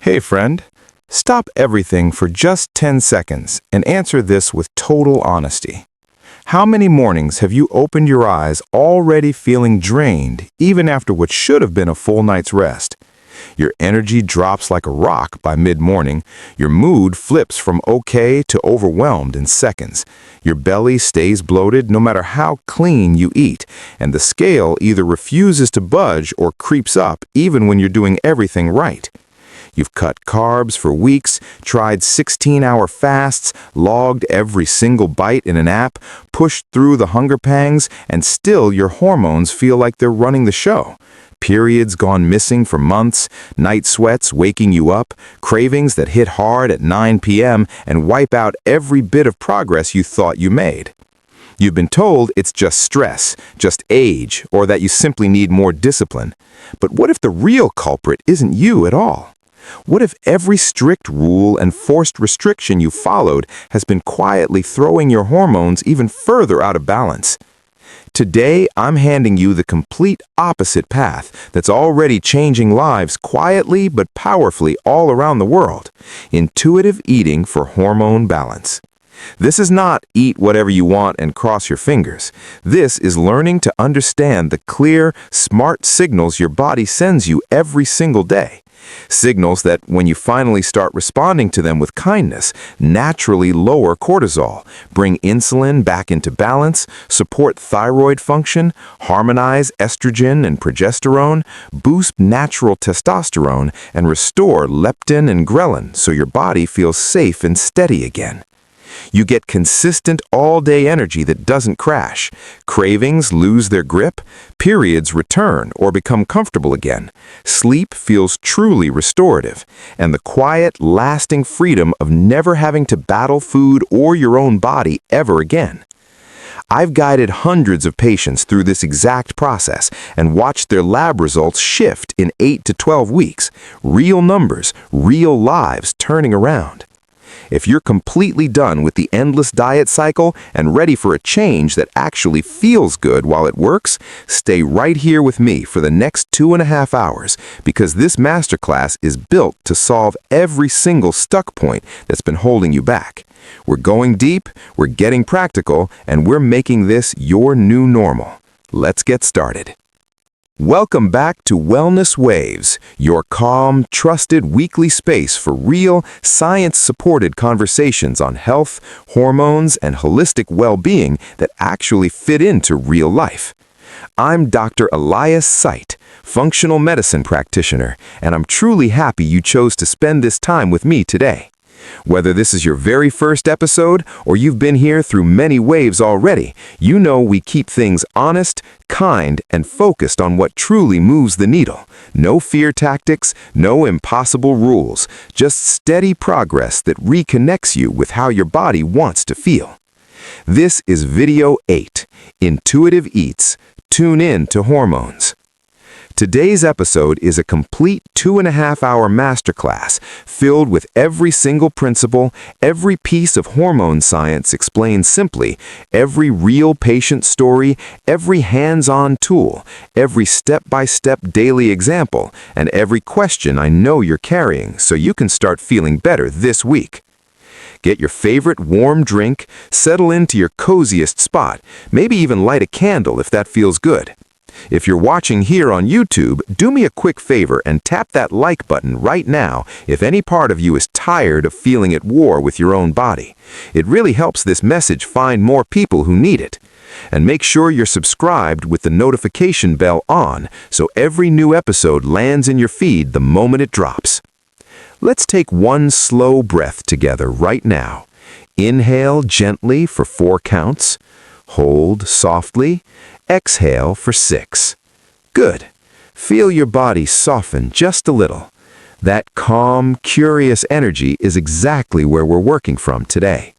Hey friend, stop everything for just 10 seconds and answer this with total honesty. How many mornings have you opened your eyes already feeling drained, even after what should have been a full night's rest? Your energy drops like a rock by mid-morning, your mood flips from okay to overwhelmed in seconds, your belly stays bloated no matter how clean you eat, and the scale either refuses to budge or creeps up even when you're doing everything right. You've cut carbs for weeks, tried 16-hour fasts, logged every single bite in an app, pushed through the hunger pangs, and still your hormones feel like they're running the show. Periods gone missing for months, night sweats waking you up, cravings that hit hard at 9 p.m. and wipe out every bit of progress you thought you made. You've been told it's just stress, just age, or that you simply need more discipline. But what if the real culprit isn't you at all? What if every strict rule and forced restriction you followed has been quietly throwing your hormones even further out of balance? Today, I'm handing you the complete opposite path that's already changing lives quietly but powerfully all around the world. Intuitive eating for hormone balance. This is not eat whatever you want and cross your fingers. This is learning to understand the clear, smart signals your body sends you every single day. Signals that, when you finally start responding to them with kindness, naturally lower cortisol, bring insulin back into balance, support thyroid function, harmonize estrogen and progesterone, boost natural testosterone, and restore leptin and ghrelin so your body feels safe and steady again. You get consistent all-day energy that doesn't crash. Cravings lose their grip. Periods return or become comfortable again. Sleep feels truly restorative. And the quiet, lasting freedom of never having to battle food or your own body ever again. I've guided hundreds of patients through this exact process and watched their lab results shift in 8 to 12 weeks. Real numbers, real lives turning around. If you're completely done with the endless diet cycle and ready for a change that actually feels good while it works, stay right here with me for the next 2.5 hours, because this masterclass is built to solve every single stuck point that's been holding you back. We're going deep, we're getting practical, and we're making this your new normal. Let's get started. Welcome back to Wellness Waves, your calm, trusted weekly space for real, science-supported conversations on health, hormones, and holistic well-being that actually fit into real life. I'm Dr. Elias Seit, functional medicine practitioner, and I'm truly happy you chose to spend this time with me today. Whether this is your very first episode or you've been here through many waves already, you know we keep things honest, kind, and focused on what truly moves the needle. No fear tactics, no impossible rules, just steady progress that reconnects you with how your body wants to feel. This is Video 8, Intuitive Eats, Tune In to Hormones. Today's episode is a complete 2.5-hour masterclass filled with every single principle, every piece of hormone science explained simply, every real patient story, every hands-on tool, every step-by-step daily example, and every question I know you're carrying so you can start feeling better this week. Get your favorite warm drink, settle into your coziest spot, maybe even light a candle if that feels good. If you're watching here on YouTube, do me a quick favor and tap that like button right now if any part of you is tired of feeling at war with your own body. It really helps this message find more people who need it. And make sure you're subscribed with the notification bell on so every new episode lands in your feed the moment it drops. Let's take one slow breath together right now. Inhale gently for 4 counts. Hold softly. Exhale for 6. Good. Feel your body soften just a little. That calm, curious energy is exactly where we're working from today.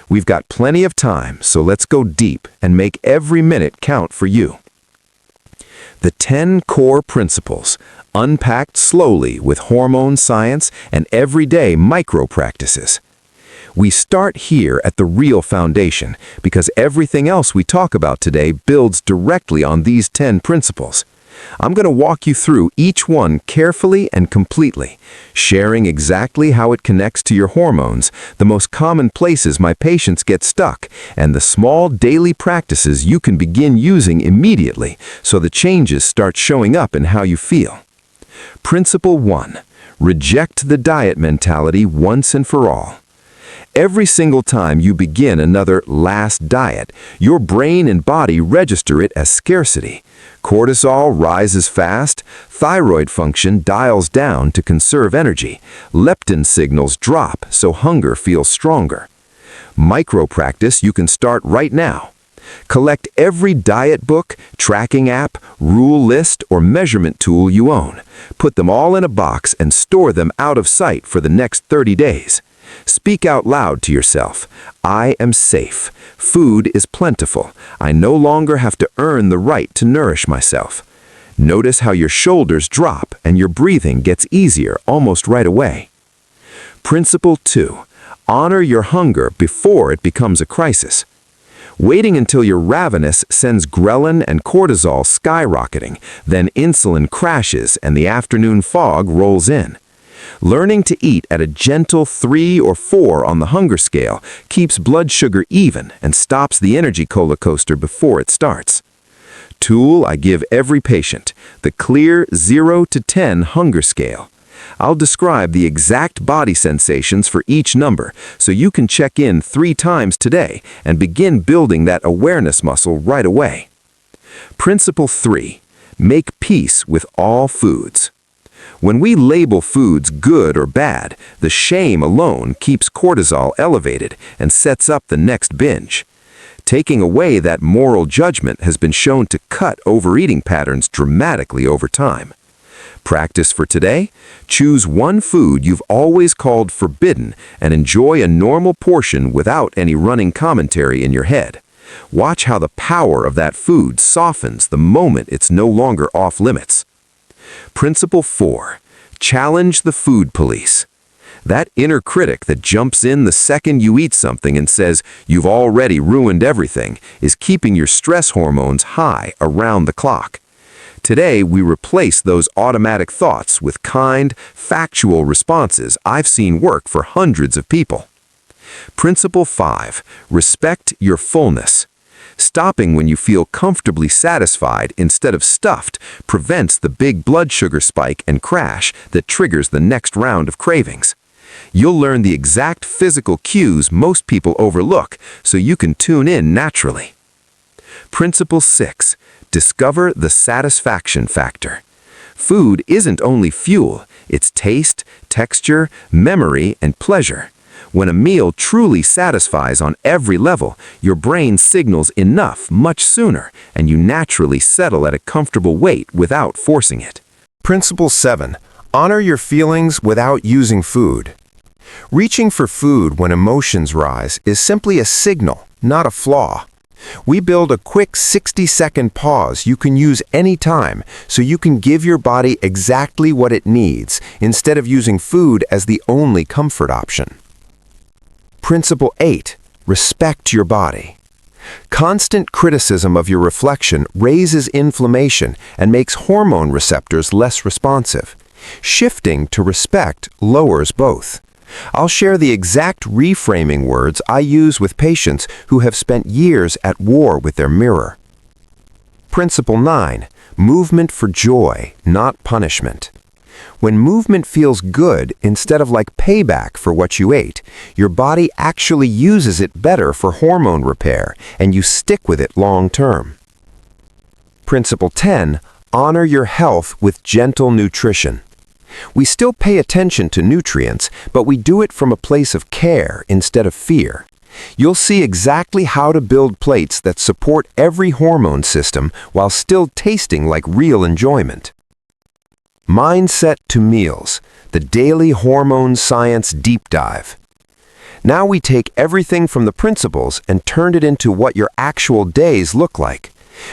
We've got plenty of time, so let's go deep and make every minute count for you. The 10 core principles, unpacked slowly with hormone science and everyday micro practices. We start here at the real foundation because everything else we talk about today builds directly on these 10 principles. I'm going to walk you through each one carefully and completely, sharing exactly how it connects to your hormones, the most common places my patients get stuck, and the small daily practices you can begin using immediately so the changes start showing up in how you feel. Principle 1. Reject the diet mentality once and for all. Every single time you begin another last diet, your brain and body register it as scarcity. Cortisol rises fast, thyroid function dials down to conserve energy, leptin signals drop so hunger feels stronger. Micro-practice you can start right now. Collect every diet book, tracking app, rule list, or measurement tool you own. Put them all in a box and store them out of sight for the next 30 days. Speak out loud to yourself. I am safe. Food is plentiful. I no longer have to earn the right to nourish myself. Notice how your shoulders drop and your breathing gets easier almost right away. Principle 2. Honor your hunger before it becomes a crisis. Waiting until you're ravenous sends ghrelin and cortisol skyrocketing, then insulin crashes and the afternoon fog rolls in. Learning to eat at a gentle 3 or 4 on the hunger scale keeps blood sugar even and stops the energy roller coaster before it starts. Tool I give every patient, the clear 0 to 10 hunger scale. I'll describe the exact body sensations for each number so you can check in 3 times today and begin building that awareness muscle right away. Principle 3. Make peace with all foods. When we label foods good or bad, the shame alone keeps cortisol elevated and sets up the next binge. Taking away that moral judgment has been shown to cut overeating patterns dramatically over time. Practice for today: choose one food you've always called forbidden and enjoy a normal portion without any running commentary in your head. Watch how the power of that food softens the moment it's no longer off limits. Principle 4. Challenge the food police. That inner critic that jumps in the second you eat something and says you've already ruined everything is keeping your stress hormones high around the clock. Today, we replace those automatic thoughts with kind, factual responses I've seen work for hundreds of people. Principle 5. Respect your fullness. Stopping when you feel comfortably satisfied instead of stuffed prevents the big blood sugar spike and crash that triggers the next round of cravings. You'll learn the exact physical cues most people overlook so you can tune in naturally. Principle 6. Discover the satisfaction factor. Food isn't only fuel, it's taste, texture, memory, and pleasure. When a meal truly satisfies on every level, your brain signals enough much sooner, and you naturally settle at a comfortable weight without forcing it. Principle 7. Honor your feelings without using food. Reaching for food when emotions rise is simply a signal, not a flaw. We build a quick 60-second pause you can use anytime so you can give your body exactly what it needs instead of using food as the only comfort option. Principle 8. Respect your body. Constant criticism of your reflection raises inflammation and makes hormone receptors less responsive. Shifting to respect lowers both. I'll share the exact reframing words I use with patients who have spent years at war with their mirror. Principle 9. Movement for joy, not punishment. When movement feels good instead of like payback for what you ate, your body actually uses it better for hormone repair, and you stick with it long term. Principle 10. Honor your health with gentle nutrition. We still pay attention to nutrients, but we do it from a place of care instead of fear. You'll see exactly how to build plates that support every hormone system while still tasting like real enjoyment. Mindset to meals, the daily hormone science deep dive. Now we take everything from the principles and turn it into what your actual days look like.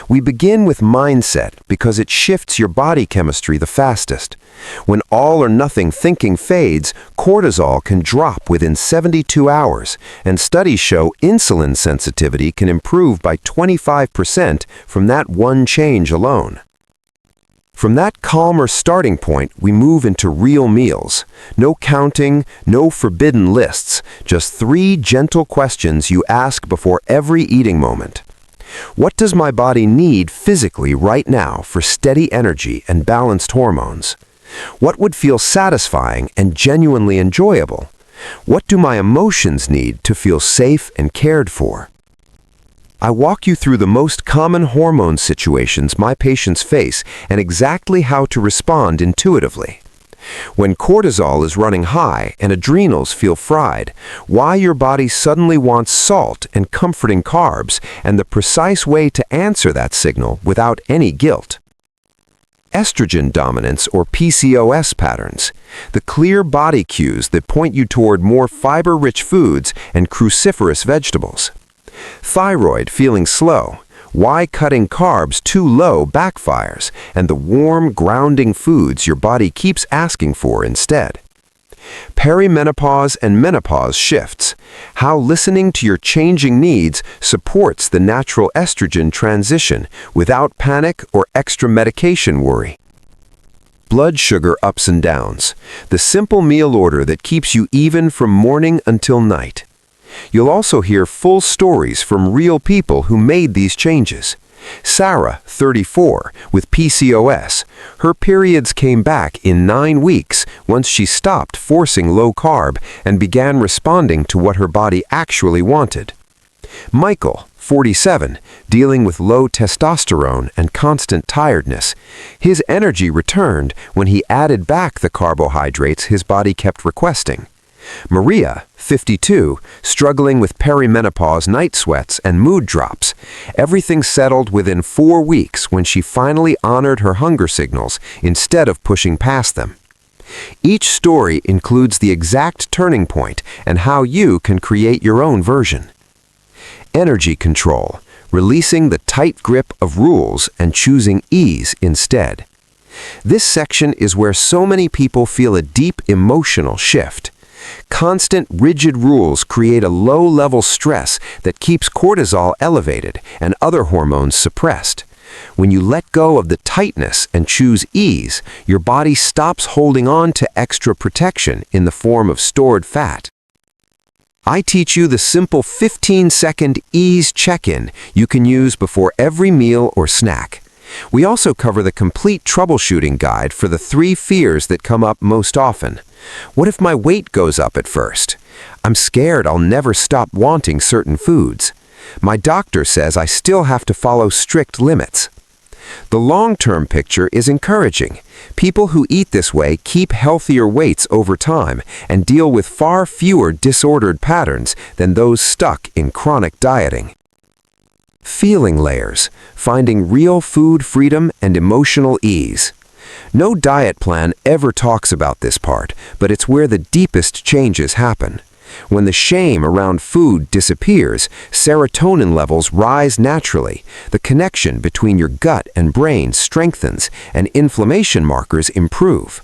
We begin with mindset because it shifts your body chemistry the fastest. When all or nothing thinking fades, cortisol can drop within 72 hours, and studies show insulin sensitivity can improve by 25% from that one change alone. From that calmer starting point, we move into real meals. No counting, no forbidden lists, just 3 gentle questions you ask before every eating moment. What does my body need physically right now for steady energy and balanced hormones? What would feel satisfying and genuinely enjoyable? What do my emotions need to feel safe and cared for? I walk you through the most common hormone situations my patients face and exactly how to respond intuitively. When cortisol is running high and adrenals feel fried, why your body suddenly wants salt and comforting carbs, and the precise way to answer that signal without any guilt. Estrogen dominance or PCOS patterns, the clear body cues that point you toward more fiber-rich foods and cruciferous vegetables. Thyroid feeling slow, why cutting carbs too low backfires, and the warm, grounding foods your body keeps asking for instead. Perimenopause and menopause shifts, how listening to your changing needs supports the natural estrogen transition without panic or extra medication worry. Blood sugar ups and downs, the simple meal order that keeps you even from morning until night. You'll also hear full stories from real people who made these changes. Sarah, 34, with PCOS, her periods came back in 9 weeks once she stopped forcing low carb and began responding to what her body actually wanted. Michael, 47, dealing with low testosterone and constant tiredness. His energy returned when he added back the carbohydrates his body kept requesting. Maria, 52, struggling with perimenopause night sweats and mood drops. Everything settled within 4 weeks when she finally honored her hunger signals instead of pushing past them. Each story includes the exact turning point and how you can create your own version. Energy control, releasing the tight grip of rules and choosing ease instead. This section is where so many people feel a deep emotional shift. Constant, rigid rules create a low-level stress that keeps cortisol elevated and other hormones suppressed. When you let go of the tightness and choose ease, your body stops holding on to extra protection in the form of stored fat. I teach you the simple 15-second ease check-in you can use before every meal or snack. We also cover the complete troubleshooting guide for the 3 fears that come up most often. What if my weight goes up at first? I'm scared I'll never stop wanting certain foods. My doctor says I still have to follow strict limits. The long-term picture is encouraging. People who eat this way keep healthier weights over time and deal with far fewer disordered patterns than those stuck in chronic dieting. Feeling layers, finding real food freedom and emotional ease. No diet plan ever talks about this part, but it's where the deepest changes happen. When the shame around food disappears, serotonin levels rise naturally, the connection between your gut and brain strengthens, and inflammation markers improve.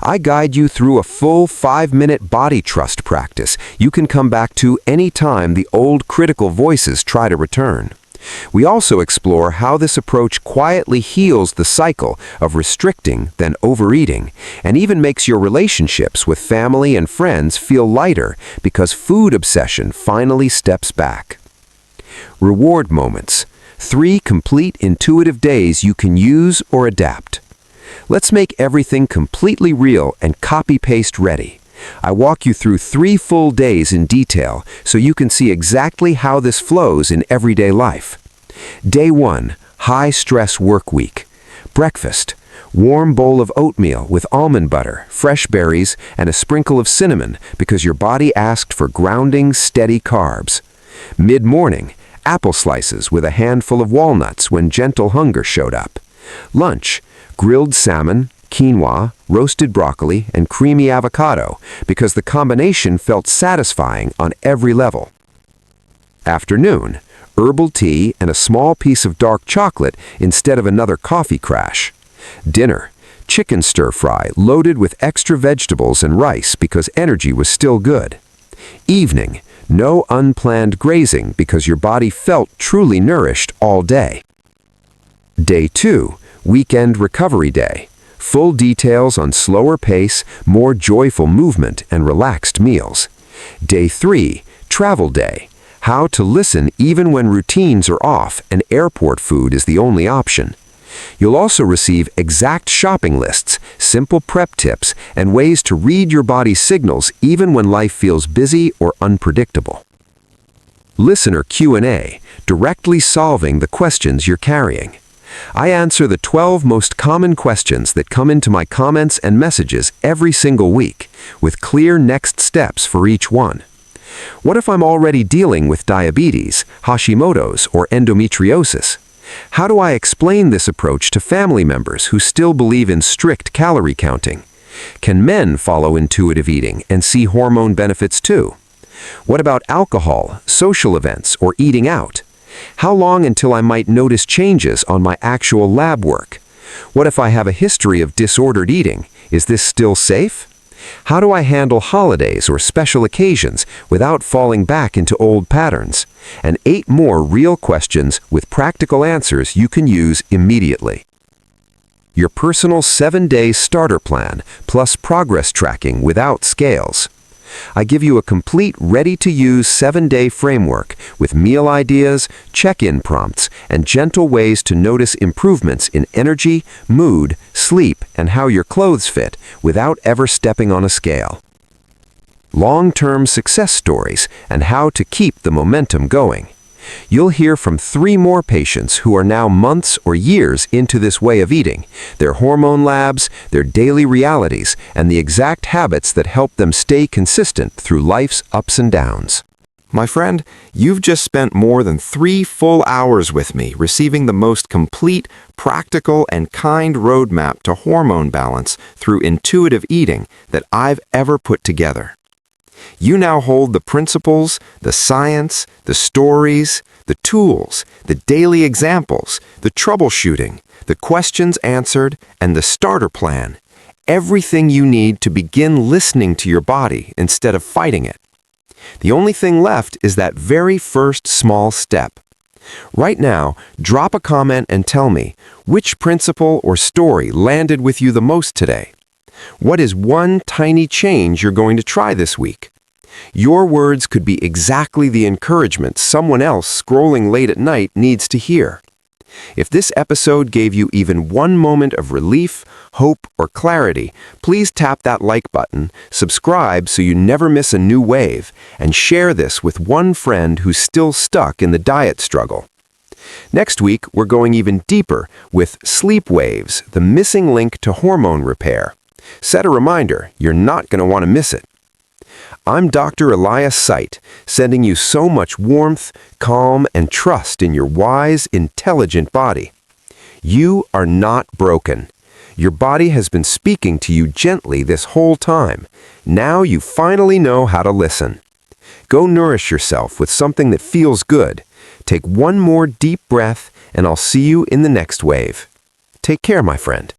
I guide you through a full 5-minute body trust practice you can come back to anytime the old critical voices try to return. We also explore how this approach quietly heals the cycle of restricting then overeating, and even makes your relationships with family and friends feel lighter because food obsession finally steps back. Reward moments. 3 complete intuitive days you can use or adapt. Let's make everything completely real and copy-paste ready. I walk you through 3 full days in detail so you can see exactly how this flows in everyday life. Day 1, high-stress work week. Breakfast, warm bowl of oatmeal with almond butter, fresh berries, and a sprinkle of cinnamon because your body asked for grounding, steady carbs. Mid-morning, apple slices with a handful of walnuts when gentle hunger showed up. Lunch, grilled salmon, quinoa, roasted broccoli, and creamy avocado because the combination felt satisfying on every level. Afternoon, herbal tea and a small piece of dark chocolate instead of another coffee crash. Dinner, chicken stir-fry loaded with extra vegetables and rice because energy was still good. Evening, no unplanned grazing because your body felt truly nourished all day. Day 2, Weekend recovery day. Full details on slower pace, more joyful movement, and relaxed meals. Day 3, travel day. How to listen even when routines are off and airport food is the only option. You'll also receive exact shopping lists, simple prep tips, and ways to read your body's signals even when life feels busy or unpredictable. Listener Q&A, directly solving the questions you're carrying. I answer the 12 most common questions that come into my comments and messages every single week, with clear next steps for each one. What if I'm already dealing with diabetes, Hashimoto's, or endometriosis? How do I explain this approach to family members who still believe in strict calorie counting? Can men follow intuitive eating and see hormone benefits too? What about alcohol, social events, or eating out? How long until I might notice changes on my actual lab work? What if I have a history of disordered eating? Is this still safe? How do I handle holidays or special occasions without falling back into old patterns? And 8 more real questions with practical answers you can use immediately. Your personal 7-day starter plan plus progress tracking without scales. I give you a complete, ready-to-use 7-day framework with meal ideas, check-in prompts, and gentle ways to notice improvements in energy, mood, sleep, and how your clothes fit without ever stepping on a scale. Long-term success stories and how to keep the momentum going. You'll hear from 3 more patients who are now months or years into this way of eating, their hormone labs, their daily realities, and the exact habits that help them stay consistent through life's ups and downs. My friend, you've just spent more than 3 full hours with me receiving the most complete, practical, and kind roadmap to hormone balance through intuitive eating that I've ever put together. You now hold the principles, the science, the stories, the tools, the daily examples, the troubleshooting, the questions answered, and the starter plan. Everything you need to begin listening to your body instead of fighting it. The only thing left is that very first small step. Right now, drop a comment and tell me which principle or story landed with you the most today. What is one tiny change you're going to try this week? Your words could be exactly the encouragement someone else scrolling late at night needs to hear. If this episode gave you even one moment of relief, hope, or clarity, please tap that like button, subscribe so you never miss a new wave, and share this with one friend who's still stuck in the diet struggle. Next week, we're going even deeper with sleep waves, the missing link to hormone repair. Set a reminder, you're not going to want to miss it. I'm Dr. Elias Sight, sending you so much warmth, calm, and trust in your wise, intelligent body. You are not broken. Your body has been speaking to you gently this whole time. Now you finally know how to listen. Go nourish yourself with something that feels good. Take one more deep breath, and I'll see you in the next wave. Take care, my friend.